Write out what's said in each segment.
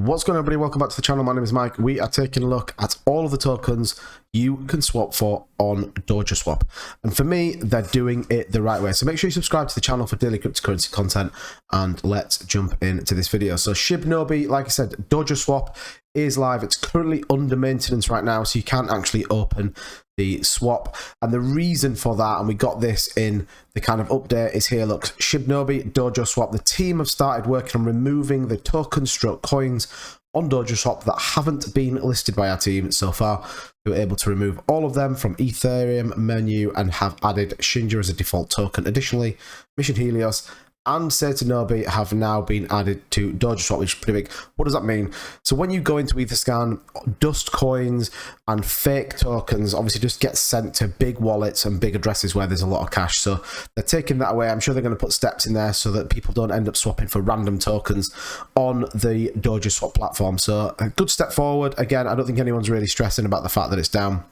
What's going on, everybody? Welcome back to the channel. My name is Mike. We are taking a look at all of the tokens you can swap for on Dojoswap. And for me, they're doing it the right way. So make sure you subscribe to the channel for daily cryptocurrency content, and let's jump into this video. So Shibnobi, like I said, Dojoswap is live. It's currently under maintenance right now, so you can't actually open the swap. And the reason for that, and we got this in the kind of update, is here. Look, Shibnobi, Dojoswap, the team have started working on removing the token stroke coins on Dojoswap that haven't been listed by our team so far. We were able to remove all of them from Ethereum menu and have added Shinja as a default token. Additionally, Mission Helios and Shibnobi have now been added to Dojoswap, which is pretty big. What does that mean? So when you go into Etherscan, dust coins and fake tokens obviously just get sent to big wallets and big addresses where there's a lot of cash. So they're taking that away. I'm sure they're going to put steps in there so that people don't end up swapping for random tokens on the Dojoswap platform. So a good step forward. Again, I don't think anyone's really stressing about the fact that it's down.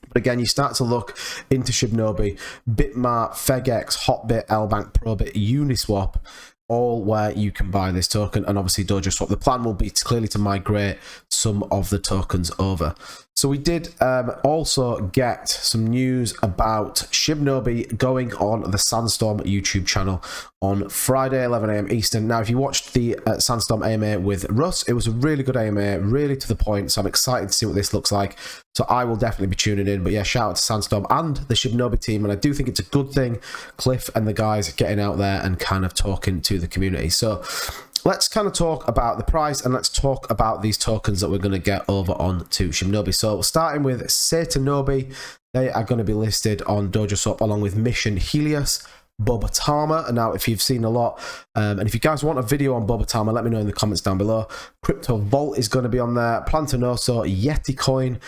But again, you start to look into Shibnobi, Bitmart, FegX, Hotbit, LBank, Probit, Uniswap, all where you can buy this token, and obviously Dojoswap. The plan will be clearly to migrate some of the tokens over. So we did also get some news about Shibnobi going on the Sandstorm YouTube channel on Friday, 11 AM Eastern. Now, if you watched the Sandstorm AMA with Russ, it was a really good AMA, really to the point. So I'm excited to see what this looks like. So I will definitely be tuning in. But yeah, shout out to Sandstorm and the Shibnobi team. And I do think it's a good thing, Cliff and the guys getting out there and kind of talking to the community. So let's kind of talk about the price, and let's talk about these tokens that we're going to get over on to Shibnobi. So starting with Shibnobi, they are going to be listed on Dojoswap along with Mission Helios, Bobatama. And now, if you've seen a lot, and if you guys want a video on Bobatama, let me know in the comments down below. Crypto Vault is going to be on there, Plantanoso, Yeti Coin,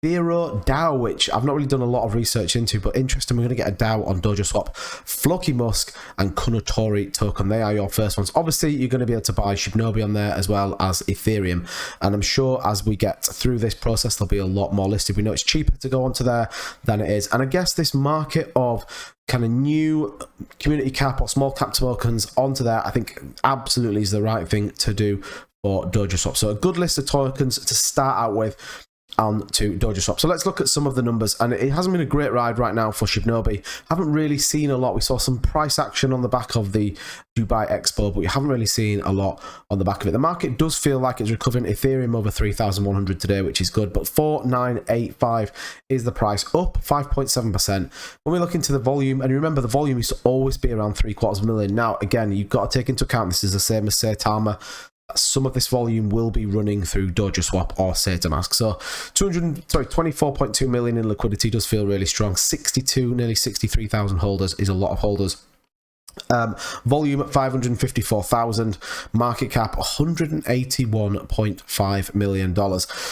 Thero, DAO, which I've not really done a lot of research into, but interesting. We're going to get a DAO on Dojoswap, Floki Musk, and Kunotori token. They are your first ones. Obviously, you're going to be able to buy Shibnobi on there as well as Ethereum. And I'm sure as we get through this process, there'll be a lot more listed. We know it's cheaper to go onto there than it is. And I guess this market of kind of new community cap or small cap tokens onto there, I think absolutely is the right thing to do for Dojoswap. So a good list of tokens to start out with on to Dojoswap. So let's look at some of the numbers, and it hasn't been a great ride right now for Shibnobi. Haven't really seen a lot. We saw some price action on the back of the Dubai Expo, but we haven't really seen a lot on the back of it. The market does feel like it's recovering. Ethereum over 3,100 today, which is good, but 4,985 is the price, up 5.7%. When we look into the volume, and remember the volume used to always be around 750,000. Now again, you've got to take into account this is the same as Saitama. Some of this volume will be running through Dojoswap or SaitaMask. So 24.2 million in liquidity does feel really strong. 62, nearly 63,000 holders is a lot of holders. Volume at 554,000, market cap $181.5 million.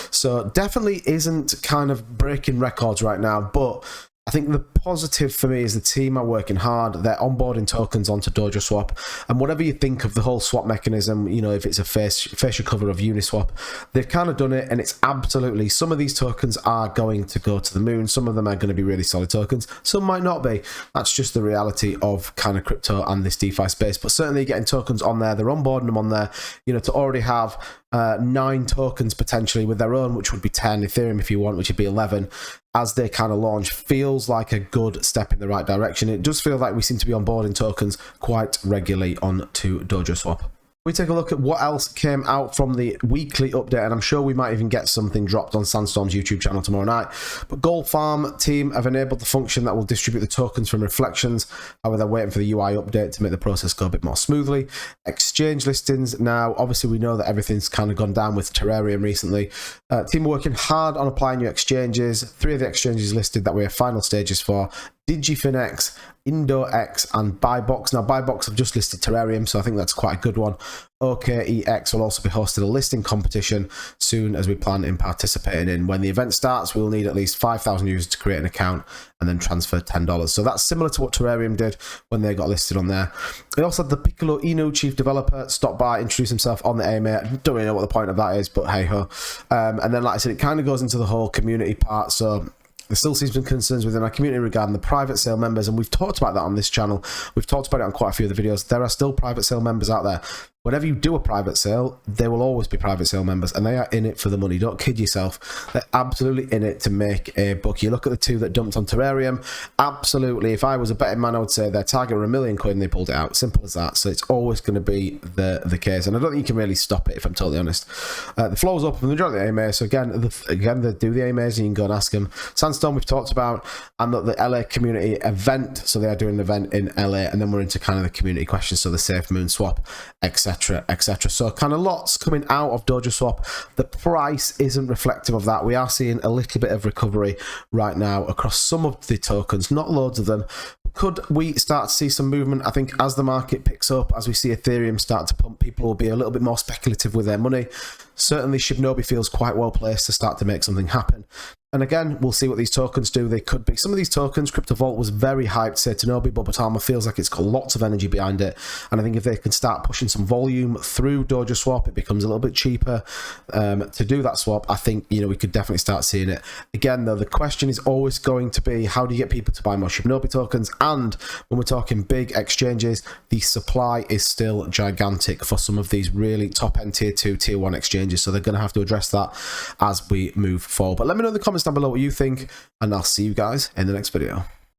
So definitely isn't kind of breaking records right now, but I think the positive for me is the team are working hard. They're onboarding tokens onto Dojoswap, and whatever you think of the whole swap mechanism, you know, if it's a facial cover of Uniswap, they've kind of done it, and it's absolutely, some of these tokens are going to go to the moon. Some of them are going to be really solid tokens. Some might not be. That's just the reality of kind of crypto and this DeFi space. But certainly getting tokens on there, they're onboarding them on there, you know, to already have 9 tokens potentially with their own, which would be 10 Ethereum if you want, which would be 11 as they kind of launch, feels like a good step in the right direction. It does feel like we seem to be onboarding tokens quite regularly onto Dojoswap. We take a look at what else came out from the weekly update, and I'm sure we might even get something dropped on Sandstorm's YouTube channel tomorrow night. But Gold Farm team have enabled the function that will distribute the tokens from reflections. However, they're waiting for the UI update to make the process go a bit more smoothly. Exchange listings now, obviously we know that everything's kind of gone down with Terrarium recently. Team are working hard on applying new exchanges. 3 of the exchanges listed that we have final stages for: DigiFinX, IndoX, and Buybox. Now, Buybox have just listed Terrarium, so I think that's quite a good one. OKEX will also be hosting a listing competition soon, as we plan in participating in. When the event starts, we'll need at least 5,000 users to create an account and then transfer $10. So that's similar to what Terrarium did when they got listed on there. We also had the Piccolo Inu chief developer stop by, introduce himself on the AMA. I don't really know what the point of that is, but hey ho. And then, like I said, it kind of goes into the whole community part. So there still seems to be concerns within our community regarding the private sale members, and we've talked about that on this channel. We've talked about it on quite a few of the videos. There are still private sale members out there. whenever you do a private sale, there will always be private sale members, and they are in it for the money. Don't kid yourself. They're absolutely in it to make a buck. You look at the two that dumped on Terrarium, absolutely. If I was a betting man, I would say their target were £1 million and they pulled it out. Simple as that. So it's always going to be the case, and I don't think you can really stop it, if I'm totally honest. The floor's open for the majority of the AMAs, so again, they do the AMAs, and you can go and ask them. Sandstone we've talked about, and the LA community event, so they are doing an event in LA, and then we're into kind of the community questions, so the Safe Moon swap, etc, etc. So kind of lots coming out of Dojoswap. The price isn't reflective of that. We are seeing a little bit of recovery right now across some of the tokens, not loads of them. Could we start to see some movement? I think as the market picks up, as we see Ethereum start to pump, people will be a little bit more speculative with their money. Certainly Shibnobi feels quite well placed to start to make something happen. And again, we'll see what these tokens do. They could be. Some of these tokens, Crypto Vault was very hyped, Satanobi, but Batama feels like it's got lots of energy behind it. And I think if they can start pushing some volume through Dojoswap, it becomes a little bit cheaper to do that swap. I think, you know, we could definitely start seeing it. Again, though, the question is always going to be, how do you get people to buy more Shibnobi tokens? And when we're talking big exchanges, the supply is still gigantic for some of these really top-end tier 2, tier 1 exchanges. So they're going to have to address that as we move forward. But let me know in the comments down below what you think, and I'll see you guys in the next video.